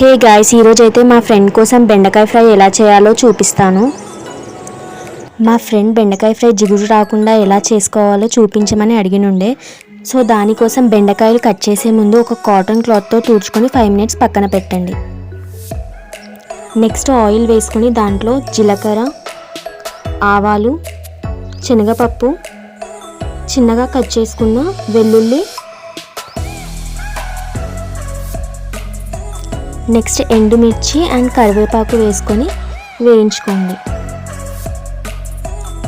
Hey guys, ఈరోజు అయితే మా ఫ్రెండ్ కోసం బెండకాయ ఫ్రై ఎలా చేయాలో చూపిస్తాను. మా ఫ్రెండ్ బెండకాయ ఫ్రై జిగురు రాకుండా ఎలా చేసుకోవాలో చూపించమని అడిగినుండే. సో దానికోసం బెండకాయలు కట్ చేసే ముందు ఒక కాటన్ క్లాత్తో తుడుచుకొని 5 మినిట్స్ పక్కన పెట్టండి. నెక్స్ట్ ఆయిల్ వేసుకొని దాంట్లో జీలకర్ర, ఆవాలు, శనగపప్పు, చిన్నగా కట్ చేసుకున్న వెల్లుల్లి, నెక్స్ట్ ఎండుమిర్చి అండ్ కరివేపాకు వేసుకొని వేయించుకోండి.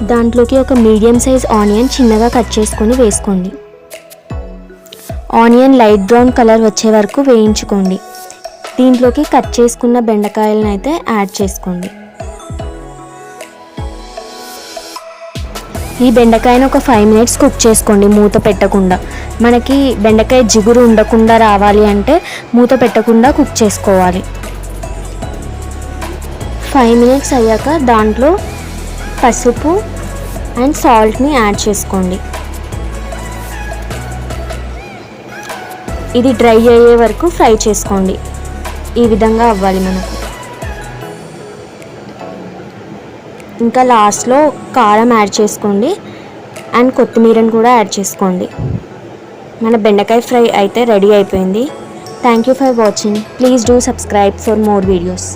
దాంట్లోకి ఒక మీడియం సైజ్ ఆనియన్ చిన్నగా కట్ చేసుకొని వేసుకోండి. ఆనియన్ లైట్ బ్రౌన్ కలర్ వచ్చే వరకు వేయించుకోండి. దీంట్లోకి కట్ చేసుకున్న బెండకాయలను అయితే యాడ్ చేసుకోండి. ఈ బెండకాయను ఒక 5 మినిట్స్ కుక్ చేసుకోండి మూత పెట్టకుండా. మనకి బెండకాయ జిగురు ఉండకుండా రావాలి అంటే మూత పెట్టకుండా కుక్ చేసుకోవాలి. 5 మినిట్స్ అయ్యాక దాంట్లో పసుపు అండ్ సాల్ట్ని యాడ్ చేసుకోండి. ఇది డ్రై అయ్యే వరకు ఫ్రై చేసుకోండి. ఈ విధంగా అవ్వాలి మనకు. ఇంకా లాస్ట్లో కారం యాడ్ చేసుకోండి అండ్ కొత్తిమీరని కూడా యాడ్ చేసుకోండి. మన బెండకాయ ఫ్రై అయితే రెడీ అయిపోయింది. Thank you for watching. Please do subscribe for more videos.